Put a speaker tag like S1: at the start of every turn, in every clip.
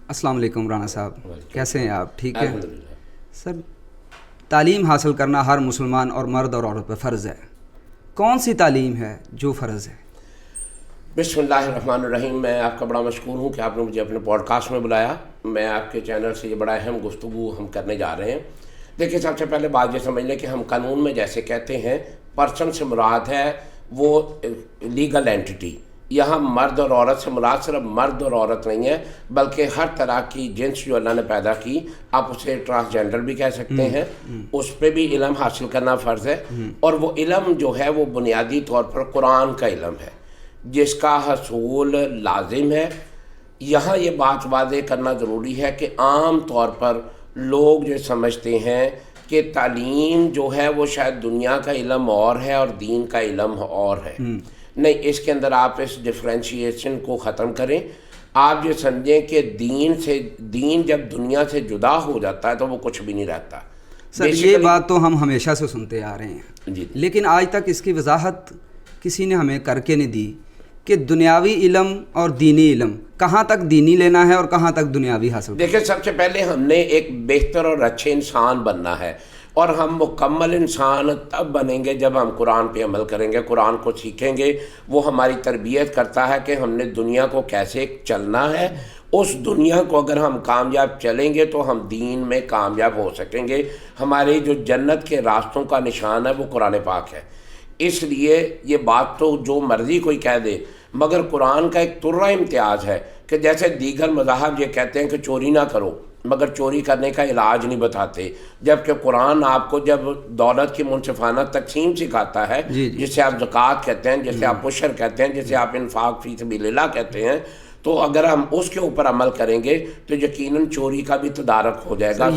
S1: السلام علیکم رانا صاحب، کیسے ہیں آپ؟ ٹھیک ہے سر؟ تعلیم حاصل کرنا ہر مسلمان اور مرد اور عورت پہ فرض ہے. کون سی تعلیم ہے جو فرض ہے؟
S2: بسم اللہ الرحمن الرحیم. میں آپ کا بڑا مشکور ہوں کہ آپ نے مجھے اپنے پوڈ کاسٹ میں بلایا. میں آپ کے چینل سے یہ بڑا اہم گفتگو ہم کرنے جا رہے ہیں. دیکھیں، سب سے پہلے بات یہ سمجھ لیں کہ ہم قانون میں جیسے کہتے ہیں پرسن سے مراد ہے وہ لیگل اینٹی. یہاں مرد اور عورت سے مراد صرف مرد اور عورت نہیں ہے، بلکہ ہر طرح کی جنس جو اللہ نے پیدا کی، آپ اسے ٹرانسجینڈر بھی کہہ سکتے ہیں، اس پہ بھی علم حاصل کرنا فرض ہے. اور وہ علم جو ہے وہ بنیادی طور پر قرآن کا علم ہے جس کا حصول لازم ہے. یہاں یہ بات واضح کرنا ضروری ہے کہ عام طور پر لوگ جو سمجھتے ہیں کہ تعلیم جو ہے وہ شاید دنیا کا علم اور ہے اور دین کا علم اور ہے. نہیں، اس کے اندر آپ اس ڈفرینشیشن کو ختم کریں. آپ یہ سمجھیں کہ دین جب دنیا سے جدا ہو جاتا ہے تو وہ کچھ بھی نہیں رہتا.
S1: سر یہ بات تو ہم ہمیشہ سے سنتے آ رہے ہیں
S2: جی،
S1: لیکن آج تک اس کی وضاحت کسی نے ہمیں کر کے نہیں دی کہ دنیاوی علم اور دینی علم کہاں تک دینی لینا ہے اور کہاں تک دنیاوی حاصل کرنا ہے.
S2: دیکھیں، سب سے پہلے ہم نے ایک بہتر اور اچھے انسان بننا ہے، اور ہم مکمل انسان تب بنیں گے جب ہم قرآن پہ عمل کریں گے، قرآن کو سیکھیں گے. وہ ہماری تربیت کرتا ہے کہ ہم نے دنیا کو کیسے چلنا ہے. اس دنیا کو اگر ہم کامیاب چلیں گے تو ہم دین میں کامیاب ہو سکیں گے. ہمارے جو جنت کے راستوں کا نشان ہے وہ قرآن پاک ہے. اس لیے یہ بات تو جو مرضی کوئی کہہ دے، مگر قرآن کا ایک ترہ امتیاز ہے کہ جیسے دیگر مذاہب یہ کہتے ہیں کہ چوری نہ کرو، مگر چوری کرنے کا علاج نہیں بتاتے، جبکہ قرآن آپ کو جب دولت کی منصفانہ تقسیم سکھاتا ہے، جسے آپ زکوٰۃ کہتے ہیں، جسے آپ عشر کہتے ہیں، جسے آپ انفاق فی سبیل اللہ کہتے ہیں، تو اگر ہم اس کے اوپر عمل کریں گے تو یقیناً چوری کا بھی تدارک ہو جائے گا.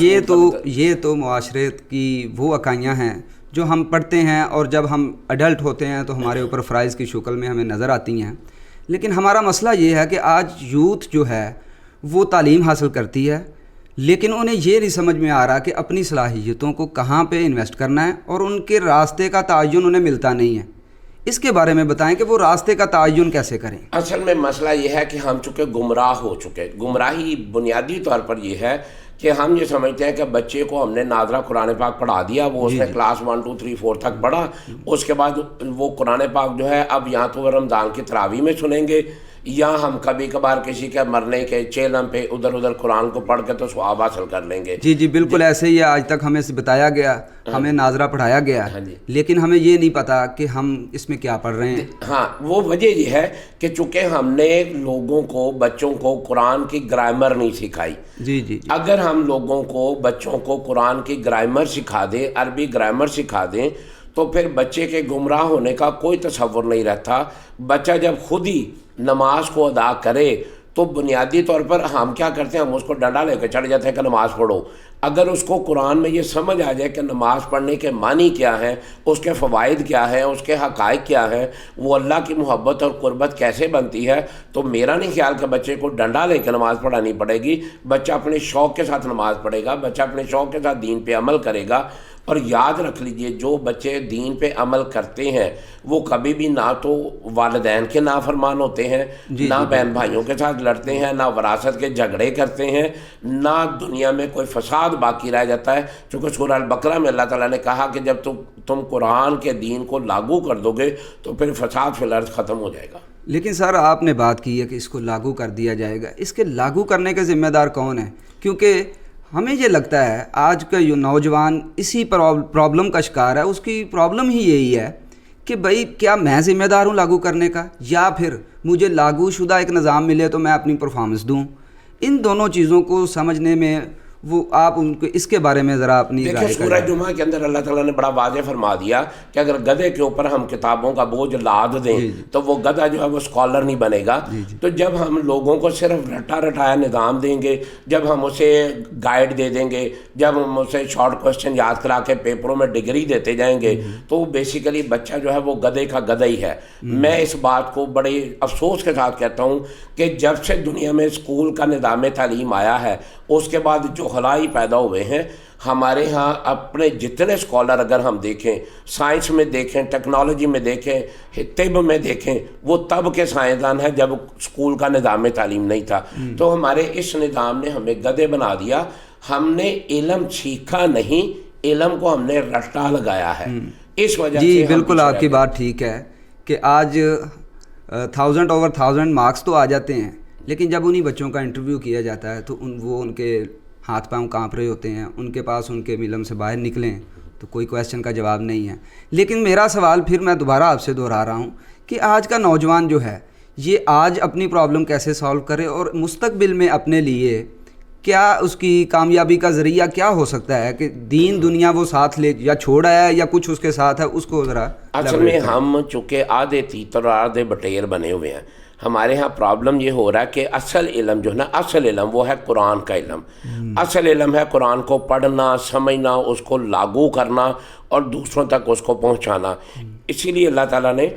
S1: یہ تو معاشرت کی وہ اکائیاں ہیں جو ہم پڑھتے ہیں، اور جب ہم ایڈلٹ ہوتے ہیں تو ہمارے اوپر فرائض کی شکل میں ہمیں نظر آتی ہیں. لیکن ہمارا مسئلہ یہ ہے کہ آج یوتھ جو ہے وہ تعلیم حاصل کرتی ہے، لیکن انہیں یہ نہیں سمجھ میں آ رہا کہ اپنی صلاحیتوں کو کہاں پہ انویسٹ کرنا ہے، اور ان کے راستے کا تعین انہیں ملتا نہیں ہے. اس کے بارے میں بتائیں کہ وہ راستے کا تعین کیسے کریں.
S2: اصل میں مسئلہ یہ ہے کہ ہم چونکہ گمراہ ہو چکے. گمراہی بنیادی طور پر یہ ہے کہ ہم یہ سمجھتے ہیں کہ بچے کو ہم نے ناظرہ قرآن پاک پڑھا دیا، وہ اس نے کلاس 1 2 3 4 تک پڑھا، اس کے بعد وہ قرآن پاک جو ہے اب یہاں تو رمضان کی تراویح میں سنیں گے، یا ہم کبھی کبھار کسی کے مرنے کے چیلم پہ ادھر ادھر قرآن کو پڑھ کے تو ثواب حاصل کر لیں گے.
S1: جی بالکل ایسے ہی ہے. آج تک ہمیں بتایا گیا، ہمیں ناظرہ پڑھایا گیا، لیکن ہمیں یہ نہیں پتا کہ ہم اس میں کیا پڑھ رہے ہیں.
S2: ہاں، وہ وجہ یہ ہے کہ چونکہ ہم نے لوگوں کو، بچوں کو قرآن کی گرامر نہیں سکھائی.
S1: جی
S2: اگر ہم لوگوں کو، بچوں کو قرآن کی گرامر سکھا دیں، عربی گرامر سکھا دیں، تو پھر بچے کے گمراہ ہونے کا کوئی تصور نہیں رہتا. بچہ جب خود ہی نماز کو ادا کرے تو بنیادی طور پر ہم کیا کرتے ہیں، ہم اس کو ڈنڈا لے کے چڑھ جاتے ہیں کہ نماز پڑھو. اگر اس کو قرآن میں یہ سمجھ آ جائے کہ نماز پڑھنے کے معنی کیا ہیں، اس کے فوائد کیا ہیں، اس کے حقائق کیا ہیں، وہ اللہ کی محبت اور قربت کیسے بنتی ہے، تو میرا نہیں خیال کہ بچے کو ڈنڈا لے کے نماز پڑھانی پڑے گی. بچہ اپنے شوق کے ساتھ نماز پڑھے گا، بچہ اپنے شوق کے ساتھ دین پہ عمل کرے گا. اور یاد رکھ لیجئے، جو بچے دین پہ عمل کرتے ہیں وہ کبھی بھی نہ تو والدین کے نافرمان ہوتے ہیں، نہ بہن بھائیوں کے ساتھ لڑتے ہیں، نہ وراثت کے جھگڑے کرتے ہیں، نہ دنیا میں کوئی فساد باقی رہ جاتا ہے. چونکہ سورہ البقرہ میں اللہ تعالیٰ نے کہا کہ جب تم قرآن کے دین کو لاگو کر دو گے تو پھر فساد فی الارض ختم ہو جائے گا.
S1: لیکن سر آپ نے بات کی ہے کہ اس کو لاگو کر دیا جائے گا. اس کے لاگو کرنے کے ذمہ دار کون ہیں؟ کیونکہ ہمیں یہ لگتا ہے آج کا جو نوجوان اسی پرابلم کا شکار ہے. اس کی پرابلم ہی یہی ہے کہ بھائی کیا میں ذمہ دار ہوں لاگو کرنے کا، یا پھر مجھے لاگو شدہ ایک نظام ملے تو میں اپنی پرفارمنس دوں. ان دونوں چیزوں کو سمجھنے میں وہ آپ ان کو اس کے بارے میں ذرا اپنی رائے
S2: دیکھیں، سورہ جمعہ کے اندر اللہ تعالیٰ نے بڑا واضح فرما دیا کہ اگر گدھے کے اوپر ہم کتابوں کا بوجھ لاد دیں تو وہ گدھا جو ہے وہ اسکالر نہیں بنے گا. تو جب ہم لوگوں کو صرف رٹا رٹایا نظام دیں گے، جب ہم اسے گائیڈ دے دیں گے، جب ہم اسے شارٹ کوسچن یاد کرا کے پیپروں میں ڈگری دیتے جائیں گے، تو بیسیکلی بچہ جو ہے وہ گدھے کا گدھا ہی ہے. میں اس بات کو بڑے افسوس کے ساتھ کہتا ہوں کہ جب سے دنیا میں اسکول کا نظام تعلیم آیا ہے، اس کے بعد جو جہلا ہی پیدا ہوئے ہیں. ہمارے ہاں اپنے جتنے اسکالر اگر ہم دیکھیں، سائنس میں دیکھیں، ٹیکنالوجی میں دیکھیں، طب میں دیکھیں، وہ تب کے سائنسدان ہیں جب اسکول کا نظام تعلیم نہیں تھا. تو ہمارے اس نظام نے ہمیں گدھے بنا دیا. ہم نے علم سیکھا نہیں، علم کو ہم نے رٹا لگایا ہے. اس وجہ سے
S1: جی بالکل آپ کی بات ٹھیک ہے کہ آج 1000 مارکس تو آ جاتے ہیں، لیکن جب انہی بچوں کا انٹرویو کیا جاتا ہے تو وہ ان کے ہاتھ پاؤں کانپ رہے ہوتے ہیں. ان کے پاس ان کے علم سے باہر نکلیں تو کوئی کویسچن کا جواب نہیں ہے. لیکن میرا سوال پھر میں دوبارہ آپ سے دہرا رہا ہوں کہ آج کا نوجوان جو ہے یہ آج اپنی پرابلم کیسے سالو کرے، اور مستقبل میں اپنے لیے کیا اس کی کامیابی کا ذریعہ کیا ہو سکتا ہے کہ دین دنیا وہ ساتھ لے، یا چھوڑ آیا ہے یا کچھ اس کے ساتھ ہے، اس کو ذرا.
S2: اصل میں ہم چونکہ آدھے تیتر اور آدھے بٹیر بنے ہوئے ہیں. ہمارے ہاں پرابلم یہ ہو رہا ہے کہ اصل علم جو ہے نا، اصل علم وہ ہے قرآن کا علم. اصل علم ہے قرآن کو پڑھنا، سمجھنا، اس کو لاگو کرنا اور دوسروں تک اس کو پہنچانا. اسی لیے اللہ تعالیٰ نے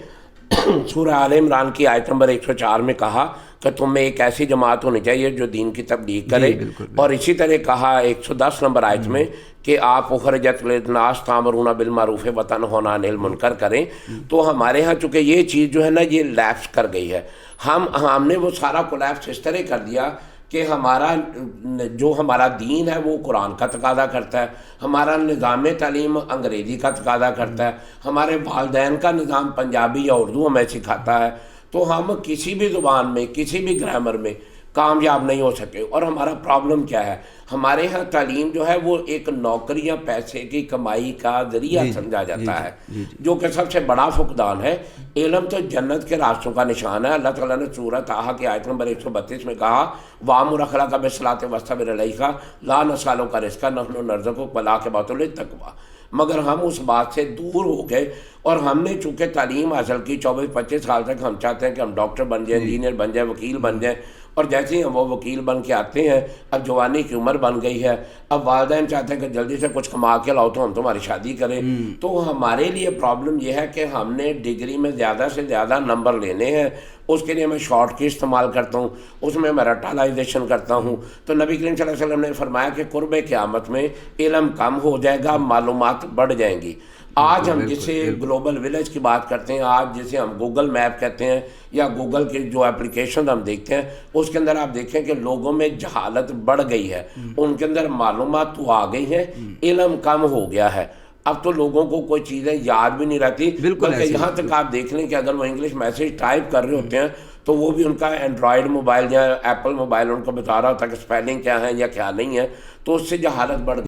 S2: سورہ آل عمران کی آیت نمبر 104 میں کہا کہ تم میں ایک ایسی جماعت ہونی چاہیے جو دین کی تبلیغ کرے. اور اسی طرح کہا 110 نمبر آیت میں کہ آپ اخرجت للناس تامرون بالمعروف وتنہون عن المنکر کریں. تو ہمارے ہاں چونکہ یہ چیز جو ہے نا یہ لیپس کر گئی ہے. ہم نے وہ سارا کولیپس اس طرح کر دیا کہ ہمارا دین ہے وہ قرآن کا تقاضا کرتا ہے، ہمارا نظام تعلیم انگریزی کا تقاضا کرتا ہے، ہمارے والدین کا نظام پنجابی یا اردو ہمیں سکھاتا ہے. تو ہم کسی بھی زبان میں، کسی بھی گرامر میں کامیاب نہیں ہو سکے. اور ہمارا پرابلم کیا ہے؟ ہمارے ہاں تعلیم جو ہے وہ ایک نوکری یا پیسے کی کمائی کا ذریعہ سمجھا جاتا ہے، جو کہ سب سے بڑا فقدان ہے. علم تو جنت کے راستوں کا نشان ہے. اللہ تعالیٰ نے سورہ طٰہٰ کی آیت نمبر 132 میں کہا وَأْمُرْ أَخْلَاقَ بِالصَّلَاةِ وَاصْطَبِرْ عَلَيْهَا لَا نَسْأَلُكَ رِزْقًا نَحْنُ نَرْزُقُكَ وَالْعَاقِبَةُ لِلتَّقْوَىٰ. مگر ہم اس بات سے دور ہو گئے، اور ہم نے چونکہ تعلیم حاصل کی 24-25 سال تک ہم چاہتے ہیں کہ ہم ڈاکٹر بن جائیں، انجینئر بن جائیں، وکیل بن جائیں. اور جیسے ہی ہم وہ وکیل بن کے آتے ہیں، اب جوانی کی عمر بن گئی ہے، اب والدین چاہتے ہیں کہ جلدی سے کچھ کما کے لاؤ تو ہم تمہاری شادی کریں. تو ہمارے لیے پرابلم یہ ہے کہ ہم نے ڈگری میں زیادہ سے زیادہ نمبر لینے ہیں. اس کے لیے میں شارٹ کی استعمال کرتا ہوں، اس میں رٹالائزیشن کرتا ہوں. تو نبی کریم صلی اللہ علیہ وسلم نے فرمایا کہ قرب قیامت میں علم کم ہو جائے گا، معلومات بڑھ جائیں گی. آج ہم جسے گلوبل ولیج کی بات کرتے ہیں، آج جسے ہم گوگل میپ کہتے ہیں یا گوگل کی جو اپلیکیشن ہم دیکھتے ہیں، اس کے اندر آپ دیکھیں کہ لوگوں میں جہالت بڑھ گئی ہے، ان کے اندر معلومات تو آ گئی ہیں، علم کم ہو گیا ہے. اب تو لوگوں کو کوئی چیزیں یاد بھی نہیں رہتی. بلکہ یہاں تک آپ دیکھ لیں کہ اگر وہ انگلش میسیج ٹائپ کر رہے ہوتے ہیں تو وہ بھی ان کا اینڈرائڈ موبائل یا ایپل موبائل ان کو بتا رہا ہوتا ہے کہ اسپیلنگ کیا ہے یا کیا نہیں ہے. تو اس سے جہالت بڑھ